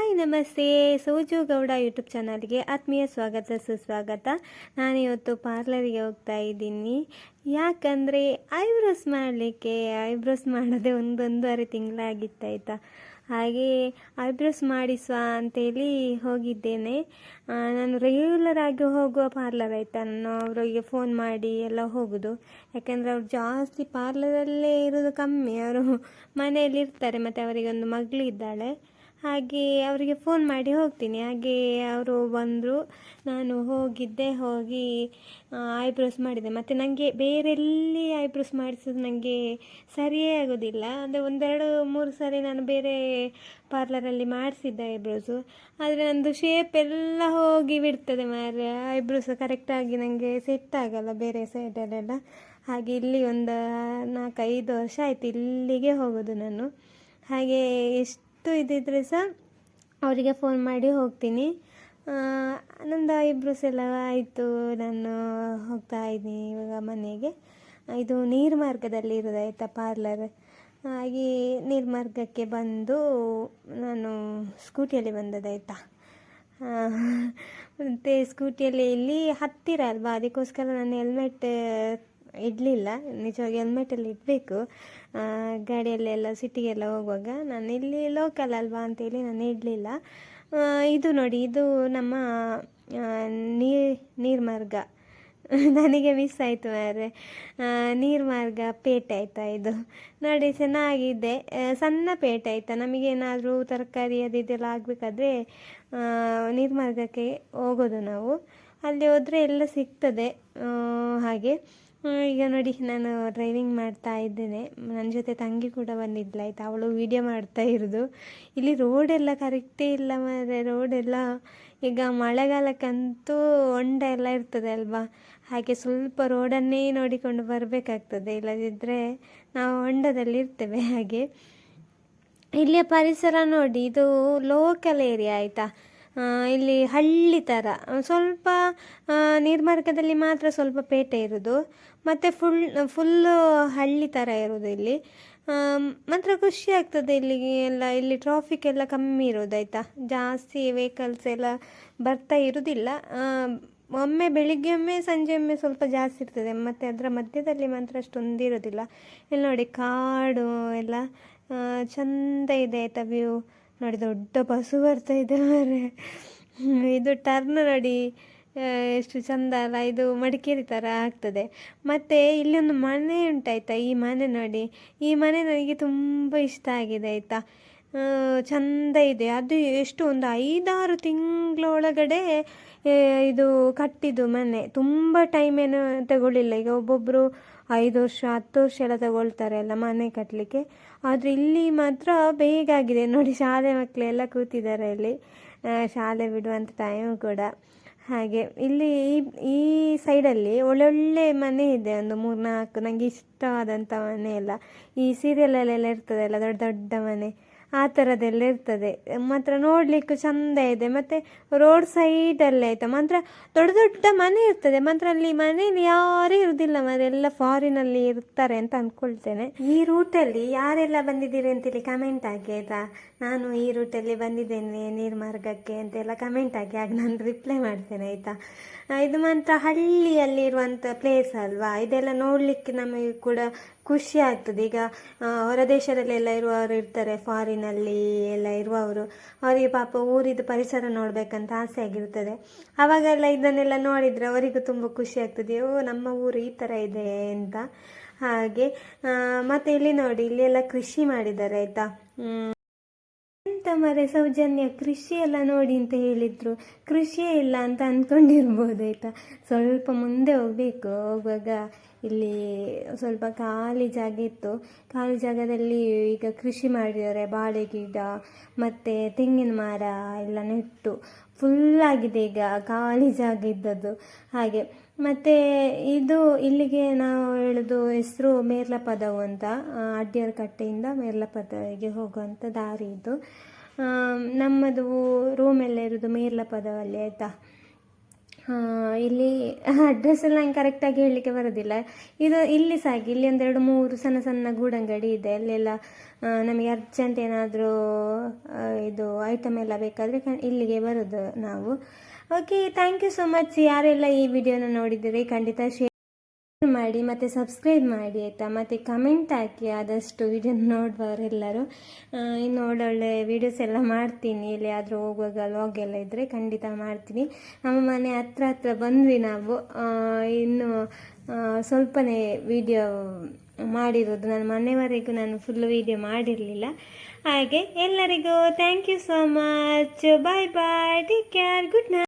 Hi ನಮಸ್ತೆ. ಸೋಜು Gowda YouTube ಚಾನಲ್ಗೆ ಆತ್ಮೀಯ ಸ್ವಾಗತ ಸುಸ್ವಾಗತ. ನಾನಿವತ್ತು ಪಾರ್ಲರಿಗೆ ಹೋಗ್ತಾ ಇದ್ದೀನಿ. ಯಾಕಂದರೆ ಐಬ್ರೋಸ್ ಮಾಡಲಿಕ್ಕೆ ಐಬ್ರೋಸ್ ಮಾಡೋದೇ ಒಂದೂವರೆ ತಿಂಗಳಾಗಿತ್ತಾಯ್ತಾ. ಹಾಗೆ ಐಬ್ರೋಸ್ ಮಾಡಿಸುವ ಅಂತೇಳಿ ಹೋಗಿದ್ದೇನೆ. ನಾನು ರೆಗ್ಯುಲರ್ ಆಗಿ ಹೋಗುವ ಪಾರ್ಲರ್ ಆಯಿತಾ. ನಾನು ಅವರಿಗೆ ಫೋನ್ ಮಾಡಿ ಎಲ್ಲ ಹೋಗೋದು. ಯಾಕೆಂದರೆ ಅವ್ರು ಜಾಸ್ತಿ ಪಾರ್ಲರಲ್ಲೇ ಇರೋದು ಕಮ್ಮಿ. ಅವರು ಮನೆಯಲ್ಲಿ ಇರ್ತಾರೆ ಮತ್ತು ಅವರಿಗೊಂದು ಮಗಳಿದ್ದಾಳೆ. ಹಾಗೆ ಅವರಿಗೆ ಫೋನ್ ಮಾಡಿ ಹೋಗ್ತೀನಿ. ಹಾಗೆ ಅವರು ಬಂದರು, ನಾನು ಹೋಗಿ ಐಬ್ರೋಸ್ ಮಾಡಿದೆ. ಮತ್ತು ನನಗೆ ಬೇರೆಲ್ಲಿ ಐಬ್ರೋಸ್ ಮಾಡಿಸೋದು ನನಗೆ ಸರಿಯೇ ಆಗೋದಿಲ್ಲ. ಅಂದರೆ 1-2-3 ಸಾರಿ ನಾನು ಬೇರೆ ಪಾರ್ಲರಲ್ಲಿ ಮಾಡಿಸಿದ್ದೆ ಐಬ್ರೋಸು. ಆದರೆ ನನ್ನದು ಶೇಪ್ ಎಲ್ಲ ಹೋಗಿ ಬಿಡ್ತದೆ ಮಾರೆ. ಐಬ್ರೋಸ್ ಕರೆಕ್ಟಾಗಿ ನನಗೆ ಸೆಟ್ ಆಗಲ್ಲ ಬೇರೆ ಸೈಡಲ್ಲೆಲ್ಲ. ಹಾಗೆ ಇಲ್ಲಿ ಒಂದು 4-5 ವರ್ಷ ಆಯಿತು ಇಲ್ಲಿಗೆ ಹೋಗೋದು ನಾನು. ಹಾಗೆ ಇದಿದ್ರೆ ಸಹ ಅವರಿಗೆ ಫೋನ್ ಮಾಡಿ ಹೋಗ್ತೀನಿ. ನಂದು ಐಬ್ರೋಸ್ ಎಲ್ಲ ಆಯಿತು. ನಾನು ಹೋಗ್ತಾ ಇದ್ದೀನಿ ಇವಾಗ ಮನೆಗೆ. ಇದು ನೀರ್ಮಾರ್ಗದಲ್ಲಿ ಇರೋದಾಯ್ತಾ ಪಾರ್ಲರ್. ಹಾಗೆ ನೀರ್ಮಾರ್ಗಕ್ಕೆ ಬಂದು ನಾನು ಸ್ಕೂಟಿಯಲ್ಲಿ ಬಂದದಾಯ್ತಾ. ಮತ್ತು ಸ್ಕೂಟಿಯಲ್ಲಿ ಇಲ್ಲಿ ಹತ್ತಿರ ಅಲ್ವಾ, ಅದಕ್ಕೋಸ್ಕರ ನಾನು ಹೆಲ್ಮೆಟ್ ಇಡಲಿಲ್ಲ. ನಿಜವಾಗಿ ಹೆಲ್ಮೆಟಲ್ಲಿ ಇಡಬೇಕು ಗಾಡಿಯಲ್ಲೆಲ್ಲ ಸಿಟಿಗೆಲ್ಲ ಹೋಗುವಾಗ. ನಾನು ಇಲ್ಲಿ ಲೋಕಲ್ ಅಲ್ವಾ ಅಂತೇಳಿ ನಾನು ಇಡಲಿಲ್ಲ. ಇದು ನೋಡಿ, ಇದು ನಮ್ಮ ನೀರ್ಮಾರ್ಗ. ನನಗೆ ಮಿಸ್ ಆಯಿತು ಮಾರೆ. ನೀರ್ಮಾರ್ಗ ಪೇಟೆ ಆಯಿತಾ ಇದು. ನೋಡಿ ಚೆನ್ನಾಗಿದೆ, ಸಣ್ಣ ಪೇಟೆ ಆಯಿತಾ. ನಮಗೇನಾದರೂ ತರಕಾರಿ ಅದೆಲ್ಲ ಆಗಬೇಕಾದ್ರೆ ನೀರ್ಮಾರ್ಗಕ್ಕೆ ಹೋಗೋದು ನಾವು. ಅಲ್ಲಿ ಹೋದರೆ ಎಲ್ಲ ಸಿಗ್ತದೆ. ಹಾಗೆ ಈಗ ನೋಡಿ, ನಾನು ಡ್ರೈವಿಂಗ್ ಮಾಡ್ತಾ ಇದ್ದೇನೆ. ನನ್ನ ಜೊತೆ ತಂಗಿ ಕೂಡ ಬಂದಿದ್ಲಾಯ್ತು. ಅವಳು ವೀಡಿಯೋ ಮಾಡ್ತಾ ಇರೋದು. ಇಲ್ಲಿ ರೋಡೆಲ್ಲ ಕರೆಕ್ಟೇ ಇಲ್ಲ ಮಾರೆ. ರೋಡೆಲ್ಲ ಈಗ ಮಳೆಗಾಲಕ್ಕಂತೂ ಹೊಂಡ ಎಲ್ಲ ಇರ್ತದೆ ಅಲ್ವಾ. ಹಾಗೆ ಸ್ವಲ್ಪ ರೋಡನ್ನೇ ನೋಡಿಕೊಂಡು ಬರಬೇಕಾಗ್ತದೆ, ಇಲ್ಲದಿದ್ದರೆ ನಾವು ಹೊಂಡದಲ್ಲಿ ಇರ್ತೇವೆ. ಹಾಗೆ ಇಲ್ಲಿಯ ಪರಿಸರ ನೋಡಿ, ಇದು ಲೋಕಲ್ ಏರಿಯಾ ಆಯಿತಾ. ಇಲ್ಲಿ ಹಳ್ಳಿ ಥರ ಸ್ವಲ್ಪ, ನೀರ್ಮಾರ್ಗದಲ್ಲಿ ಮಾತ್ರ ಸ್ವಲ್ಪ ಪೇಟೆ ಇರೋದು, ಮತ್ತು ಫುಲ್ಲು ಹಳ್ಳಿ ಥರ ಇರೋದು ಇಲ್ಲಿ. ಮಾತ್ರ ಖುಷಿ ಆಗ್ತದೆ ಇಲ್ಲಿಗೆ ಎಲ್ಲ. ಇಲ್ಲಿ ಟ್ರಾಫಿಕ್ ಎಲ್ಲ ಕಮ್ಮಿ ಇರೋದಾಯ್ತಾ. ಜಾಸ್ತಿ ವೆಹಿಕಲ್ಸ್ ಎಲ್ಲ ಬರ್ತಾ ಇರೋದಿಲ್ಲ. ಒಮ್ಮೆ ಬೆಳಿಗ್ಗೆ ಒಮ್ಮೆ ಸಂಜೆ ಒಮ್ಮೆ ಸ್ವಲ್ಪ ಜಾಸ್ತಿ ಇರ್ತದೆ, ಮತ್ತು ಅದರ ಮಧ್ಯದಲ್ಲಿ ಮಾತ್ರ ಅಷ್ಟೊಂದು ಇರೋದಿಲ್ಲ. ಇಲ್ಲಿ ನೋಡಿ ಕಾಡು ಎಲ್ಲ ಚೆಂದ ಇದೆ ಆಯಿತಾ. ವ್ಯೂ ನೋಡಿ, ದೊಡ್ಡ ಬಸ್ಸು ಬರ್ತಾ ಇದೆ ಮಾರೆ. ಇದು ಟರ್ನ್ ನೋಡಿ ಎಷ್ಟು ಚಂದ ಅಲ್ಲ. ಇದು ಮಡಿಕೇರಿ ಥರ ಆಗ್ತದೆ. ಮತ್ತು ಇಲ್ಲೊಂದು ಮನೆ ಉಂಟಾಯ್ತಾ. ಈ ಮನೆ ನೋಡಿ, ಈ ಮನೆ ನನಗೆ ತುಂಬ ಇಷ್ಟ ಆಗಿದೆ ಆಯಿತಾ. ಚೆಂದ ಇದೆ. ಅದು ಎಷ್ಟು ಒಂದು 5-6 ತಿಂಗಳೊಳಗಡೆ ಇದು ಕಟ್ಟಿದ್ದು ಮನೆ. ತುಂಬ ಟೈಮ್ ಏನು ತಗೊಳ್ಳಿಲ್ಲ. ಈಗ ಒಬ್ಬೊಬ್ಬರು 5 ವರ್ಷ 10 ವರ್ಷ ಎಲ್ಲ ತಗೊಳ್ತಾರೆ ಅಲ್ಲ ಮನೆ ಕಟ್ಟಲಿಕ್ಕೆ. ಆದರೆ ಇಲ್ಲಿ ಮಾತ್ರ ಬೇಗ ಆಗಿದೆ ನೋಡಿ. ಶಾಲೆ ಮಕ್ಕಳೆಲ್ಲ ಕೂತಿದ್ದಾರೆ ಇಲ್ಲಿ, ಶಾಲೆ ಬಿಡುವಂಥ ಟೈಮು ಕೂಡ. ಹಾಗೆ ಇಲ್ಲಿ ಈ ಸೈಡಲ್ಲಿ ಒಳ್ಳೊಳ್ಳೆ ಮನೆ ಇದೆ, ಒಂದು 3-4 ನನಗೆ ಇಷ್ಟವಾದಂಥ ಮನೆ ಎಲ್ಲ. ಈ ಸೀರಿಯಲಲ್ಲೆಲ್ಲ ಇರ್ತದಲ್ಲ ದೊಡ್ಡ ದೊಡ್ಡ ಮನೆ, ಆ ಥರದ್ದೆಲ್ಲ ಇರ್ತದೆ. ಮಾತ್ರ ನೋಡಲಿಕ್ಕೂ ಚೆಂದ ಇದೆ. ಮತ್ತು ರೋಡ್ ಸೈಡಲ್ಲೇ ಆಯಿತಾ, ಮಾತ್ರ ದೊಡ್ಡ ದೊಡ್ಡ ಮನೆ ಇರ್ತದೆ. ಮಾತ್ರ ಅಲ್ಲಿ ಮನೇಲಿ ಯಾರೂ ಇರೋದಿಲ್ಲ ಮಾತ್ರ, ಎಲ್ಲ ಫಾರಿನಲ್ಲಿ ಇರ್ತಾರೆ ಅಂತ ಅಂದ್ಕೊಳ್ತೇನೆ. ಈ ರೂಟಲ್ಲಿ ಯಾರೆಲ್ಲ ಬಂದಿದ್ದೀರಿ ಅಂತೇಳಿ ಕಮೆಂಟ್ ಹಾಕಿ ಆಯಿತಾ. ನಾನು ಈ ರೂಟಲ್ಲಿ ಬಂದಿದ್ದೇನೆ ನೀರ್ಮಾರ್ಗಕ್ಕೆ ಅಂತೆಲ್ಲ ಕಮೆಂಟ್ ಹಾಕಿ, ಆಗ ನಾನು ರಿಪ್ಲೈ ಮಾಡ್ತೇನೆ ಆಯಿತಾ. ಇದು ಮಾತ್ರ ಹಳ್ಳಿಯಲ್ಲಿರುವಂಥ ಪ್ಲೇಸ್ ಅಲ್ವಾ. ಇದೆಲ್ಲ ನೋಡಲಿಕ್ಕೆ ನಮಗೆ ಕೂಡ ಖುಷಿ ಆಗ್ತದೆ. ಈಗ ಹೊರ ದೇಶದಲ್ಲೆಲ್ಲ ಇರುವವರು ಇರ್ತಾರೆ, ಫಾರಿನಲ್ಲಿ ಎಲ್ಲ ಇರುವವರು, ಅವರಿಗೆ ಪಾಪ ಊರಿದು ಪರಿಸರ ನೋಡಬೇಕಂತ ಆಸೆ ಆಗಿರ್ತದೆ. ಆವಾಗೆಲ್ಲ ಇದನ್ನೆಲ್ಲ ನೋಡಿದರೆ ಅವರಿಗೂ ತುಂಬ ಖುಷಿ ಆಗ್ತದೆ. ನಮ್ಮ ಊರು ಈ ಥರ ಇದೆ ಅಂತ. ಹಾಗೆ ಮತ್ತು ಇಲ್ಲಿ ನೋಡಿ, ಇಲ್ಲಿ ಎಲ್ಲ ಕೃಷಿ ಮಾಡಿದ್ದಾರೆ ಆಯಿತಾ. ಎಂತ ಮರೆ ಸೌಜನ್ಯ, ಕೃಷಿ ಎಲ್ಲ ನೋಡಿ ಅಂತ ಹೇಳಿದ್ರು, ಕೃಷಿಯೇ ಇಲ್ಲ ಅಂತ ಅಂದ್ಕೊಂಡಿರ್ಬೋದು ಆಯಿತಾ. ಸ್ವಲ್ಪ ಮುಂದೆ ಹೋಗುವಾಗ ಇಲ್ಲಿ ಸ್ವಲ್ಪ ಖಾಲಿ ಜಾಗ ಇತ್ತು. ಖಾಲಿ ಜಾಗದಲ್ಲಿ ಈಗ ಕೃಷಿ ಮಾಡಿದ್ದಾರೆ. ಬಾಳೆ ಗಿಡ ಮತ್ತು ತೆಂಗಿನ ಮರ ಎಲ್ಲ ನೆಟ್ಟು ಫುಲ್ಲಾಗಿದೆ ಈಗ ಖಾಲಿ ಜಾಗ ಇದ್ದದ್ದು. ಹಾಗೆ ಮತ್ತು ಇದು ಇಲ್ಲಿಗೆ ನಾವು ಹೇಳೋದು ಹೆಸರು ಮೇರ್ಲಪದವು ಅಂತ. ಅಡ್ಡಿಯರ ಕಟ್ಟೆಯಿಂದ ಮೇರ್ಲಪದವಿಗೆ ಹೋಗುವಂಥ ದಾರಿ ಇದು. ನಮ್ಮದು ರೂಮೆಲ್ಲ ಇರೋದು ಮೇರ್ಲಪದವಲ್ಲಿ ಆಯಿತಾ. ಇಲ್ಲಿ ಅಡ್ರೆಸ್ ಎಲ್ಲ ನಂಗೆ ಕರೆಕ್ಟಾಗಿ ಹೇಳಲಿಕ್ಕೆ ಬರೋದಿಲ್ಲ. ಇದು ಇಲ್ಲಿ ಸಾಗಿ ಇಲ್ಲಿ ಒಂದೆರಡು ಮೂರು ಸಣ್ಣ ಸಣ್ಣ ಗೂಡಂಗಡಿ ಇದೆ. ಅಲ್ಲೆಲ್ಲ ನಮಗೆ ಅರ್ಜೆಂಟ್ ಏನಾದರೂ ಇದು ಐಟಮ್ ಎಲ್ಲ ಬೇಕಾದರೆ ಇಲ್ಲಿಗೆ ಬರೋದು ನಾವು. Okay, thank you so much. ಯಾರೆಲ್ಲ ಈ ವಿಡಿಯೋನ ನೋಡಿದ್ದೀರಿ ಖಂಡಿತ ಶೇರ್ ಮಾಡಿ ಮತ್ತು ಸಬ್ಸ್ಕ್ರೈಬ್ ಮಾಡಿ ಆಯಿತಾ. ಮತ್ತು ಕಮೆಂಟ್ ಹಾಕಿ ಆದಷ್ಟು ವಿಡಿಯೋ ನೋಡುವವರೆಲ್ಲರೂ. ಇನ್ನು ಒಳ್ಳೊಳ್ಳೆ ವೀಡಿಯೋಸ್ ಎಲ್ಲ ಮಾಡ್ತೀನಿ. ಎಲ್ಲಿಯಾದರೂ ಹೋಗುವಾಗ ಲಾಗ್ ಎಲ್ಲ ಇದ್ದರೆ ಖಂಡಿತ ಮಾಡ್ತೀನಿ. ನಮ್ಮ ಮನೆ ಹತ್ರ ಬಂದ್ವಿ ನಾವು. ಇನ್ನು ಸ್ವಲ್ಪನೇ ವಿಡಿಯೋ ಮಾಡಿರೋದು, ನಾನು ಮನೆವರೆಗೂ ನಾನು ಫುಲ್ ವಿಡಿಯೋ ಮಾಡಿರಲಿಲ್ಲ. ಹಾಗೆ ಎಲ್ಲರಿಗೂ thank you so much. Bye bye, take care, good night.